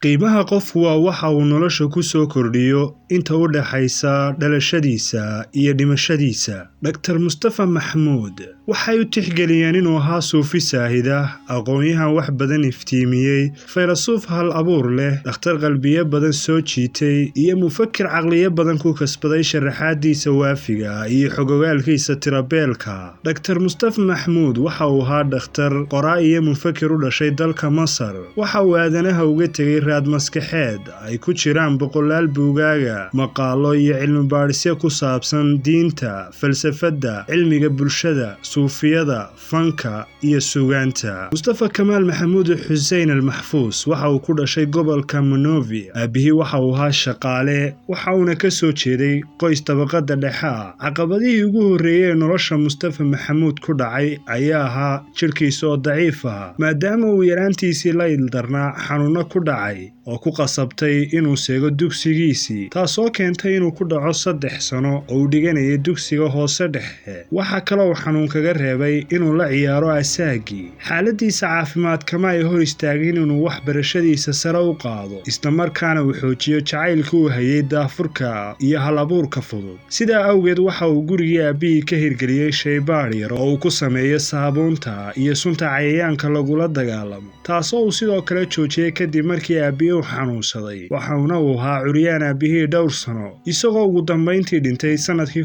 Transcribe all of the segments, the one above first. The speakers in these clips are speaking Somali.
qiimaha qofku waa waxa uu nolosha ku soo kordhiyo inta u dhaxaysa dhalashadiisa iyo dhimashadiisa. Dr. Mustafa Maxamuud waxay u tixgeliyeen inuu ahaa suufi saahid ah, aqoon-yahan wax badan iftiimiyey, faylasuuf hal abuur leh, dhakhtar qalbiye badan soo jiitay iyo mufakir caqliye badan ku kasbaday sharaxaadiisa waafiga iyo xogogaalkiisa tirabeelka. Dr. Mustafa Maxamuud waxa uu ahaa dhakhtar, qoraa iyo mufakir u dhashay dalka Masar. Waxa uu aadanaha uga tegay raad maskaxeed ay ku jiraan boqolaal buugaaga, maqaalo iyo cilmi baadhisyo ku saabsan diinta, falsafadda, cilmiga bulshada, suufiyada, fanka iyo suugaanta. Mustafa Kamaal Maxamuud Xuseen al-Maxfuus waxa uu ku dhashay gobolka Monrovia. Aabihii waxa uu ahaa shaqaale, waxa uuna ka soo jeeday qoys tabaqada dhexe ah. Caqabadihii ugu horreeyay ee nolosha Mustafa Maxamuud ku dhacay ayaa ahaa jirkiisa oo daciif ah, maadaama uu yaraantiisii la ildarnaa xanuuno ku dhacay oo ku qasabtay inuu seego dugsigiisii, taasoo keentay inuu ku dhaco 3 sano oo uu dhiganayay dugsiga hoose dhexe. Waxa kale oo xanuun kaga reebay inuu la ciyaaro asaagii. Xaaladiisa caafimaad kama ay hor istaagin inuu waxbarashadiisa sare u qaado, isla markaana uu xoojiyo jacaylka uu hayay daafurka iyo hal-abuurka fudud. sidaa awgeed waxa uu gurigii aabihii ka hirgeliyey shaybaadh yar oo uu ku sameeyo saabuunta iyo sunta cayayaanka lagula dagaalamo, taasoo uu sidoo kale joojiyey kadib markii aabihii uu xanuunsaday. waxauna uu ahaa curyaan aabihii dhowr sano, isagoo ugu dambayntii dhintay sanadkii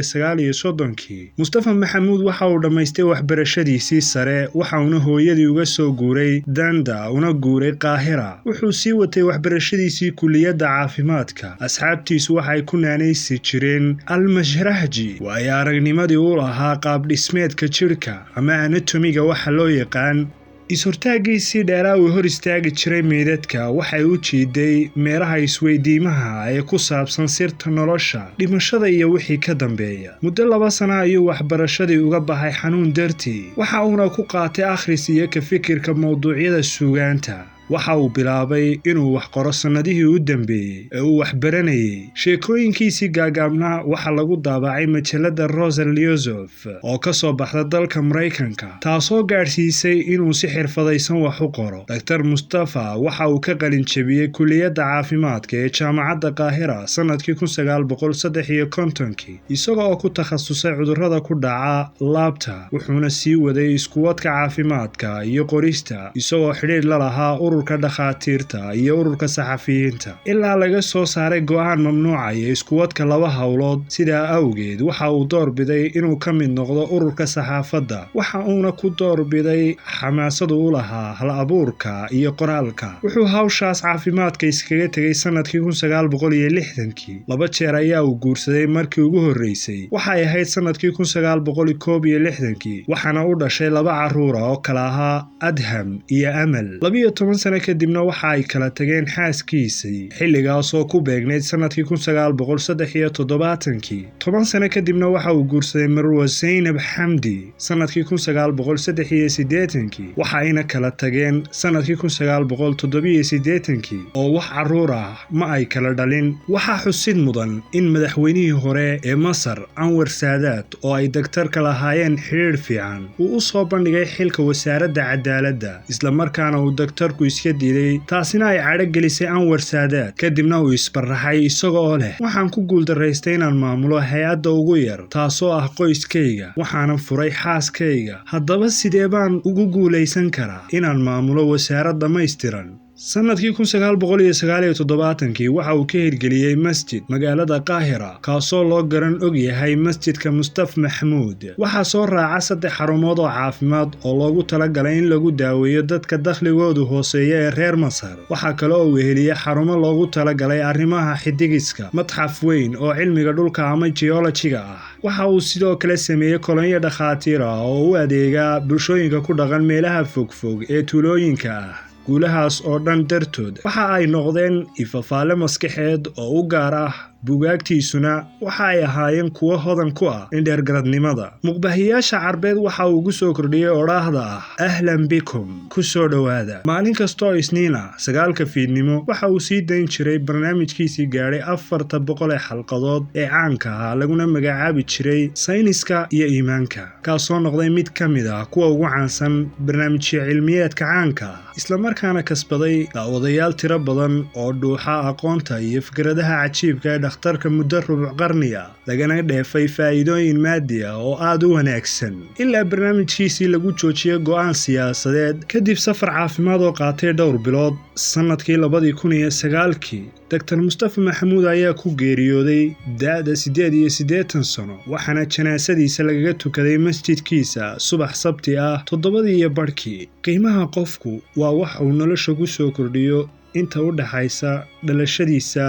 1939. Mustafa Maxamuud waxa uu dhammaystay waxbarashadiisii sare, waxauna hooyadii uga soo guuray Danda una guuray Qaahira. wuxuu sii watay waxbarashadiisii kulliyadda caafimaadka. asxaabtiisu waxay ku naanaysi jireen al-Mashrahji, waayo aragnimadii uu lahaa qaab dhismeedka jirka ama anatomiga waxa loo yaqaan. is-hortaagiisii dheeraa uu hor istaagi jiray meydadka waxay u jiiday meelaha isweydiimaha ee ku saabsan sirta nolosha, dhimashada iyo wixii ka dambeeya. muddo 2 sano ayuu waxbarashadii uga baxay xanuun dartii, waxa uuna ku qaatay akhris iyo ka fikirka mawduucyada suugaanta. waxa uu bilaabay inuu wax qoro sannadihii u dambeeyey ee uu waxbaranayay. sheekooyinkiisii gaagaabnaa waxa lagu daabacay majalladda Rosal Yusuf oo ka soo baxda dalka Maraykanka, taasoo gaadhsiisay inuu si xirfadaysan wax u qoro. Dr. Mustafa waxa uu ka qalin jebiyey kulliyadda caafimaadka ee jaamacadda Qaahira sanadkii 1953, isaga oo ku takhasusay cudurrada ku dhaca laabta, wuxuuna sii waday iskuwadka caafimaadka iyo qorista, isagoo xidhiidh la lahaa ururka dhakhaatiirta iyo ururka saxafiyiinta, ilaa laga soo saaray go'aan mamnuucaya iskuwadka 2 hawlood. sidaa awgeed waxa uu doorbiday inuu ka mid noqdo ururka saxaafadda, waxa uuna ku doorbiday xamaasadu u lahaa hal-abuurka iyo qoraalka. wuxuu hawshaas caafimaadka iskaga tegay sanadkii 1960. 2 jeer ayaa uu guursaday. markii ugu horreysay waxay ahayd sanadkii 1961, waxaana u dhashay 2 carruur oo kala ahaa Adham iyo Amal. 12 sano kadibna waxa ay kala tageen xaaskiisii, xilligaas oo ku beegnayd sanadkii 1973. 10 sano kadibna waxa uu guursaday Marwa Zainab Xamdi sanadkii 1983, waxayna kala tageen sanadkii 1987 oo wax carruur ah ma ay kala dhalin. waxaa xusid mudan in madaxweynihii hore ee Masar Anwar Saadaat oo ay daktarka lahaayeen xiriir fiican uu u soo bandhigay xilka wasaaradda cadaaladda, isla markaana uu daktarku iska diiday, taasina ay cadho gelisay Anwar Saadaat. kadibna uu isbaraxay isagoo leh, waxaan ku guuldaraystay inaan maamulo hay-adda ugu yar, taasoo ah qoyskayga, waxaanan furay xaaskayga. haddaba sidee baan ugu guulaysan karaa inaan maamulo wasaarad dhammaystiran? sanadkii 1979 waxa uu ka hirgeliyey masjid magaalada Qaahira, kaasoo loo garan og yahay masjidka Mustafa Maxamuud. waxaa soo raaca 3 xarumood oo caafimaad oo loogu talagalay in lagu daaweeyo dadka dakhligoodu hooseeya ee reer Masar. waxaa kale oo weheliya xarumo loogu talagalay arrimaha xidigiska, madxaf weyn oo cilmiga dhulka ama geologiga ah. waxa uu sidoo kale sameeyey kolonyo dhakhaatiir ah oo u adeega bulshooyinka ku dhaqan meelaha fogfog ee tuulooyinka ah. guulahaas oo dhan dartood waxa ay noqdeen ifafaale maskaxeed oo u gaar ah. buugaagtiisuna waxa ay ahaayeen kuwo hodan ku ah indheergaradnimada. muqbahiyaasha carbeed waxa uu ugu soo kordhiyey odhaahda ah ahlan bikum, ku soo dhowaada. maalin kastoo isniin ah 9 fiidnimo waxa uu sii dayn jiray barnaamijkiisii gaadhay 400 xalqadood ee caanka ahaa, laguna magacaabi jiray sayniska iyo iimaanka, kaasoo noqday mid ka mid ah kuwa ugu caansan barnaamijyo cilmiyeedka caanka ah. isla islamarkaana kasbaday daawadayaal tiro badan oo dhuuxa aqoonta iyo fikradaha cajiibka ee dhakhtarka muddo rubuc qarniya, lagana dheefay faa'iidooyin maadi ah oo aad u wanaagsan, ilaa barnaamijkiisii lagu joojiyay go'aan siyaasadeed kadib safar caafimaad oo qaatay dhowr bilood. Sannadkii 2009 Dr. Mustafa Maxamuud ayaa ku geeriyooday da'da 88 sano, waxaana janaasadiisa lagaga tukaday masjidkiisa subax sabti ah 7:15. Qiimaha qofku waa wax uu nolosha ku soo kordhiyo inta u dhaxaysa dhalashadiisa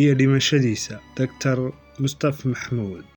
iyo dhimashadiisa. Dr. Mustafa Maxamuud.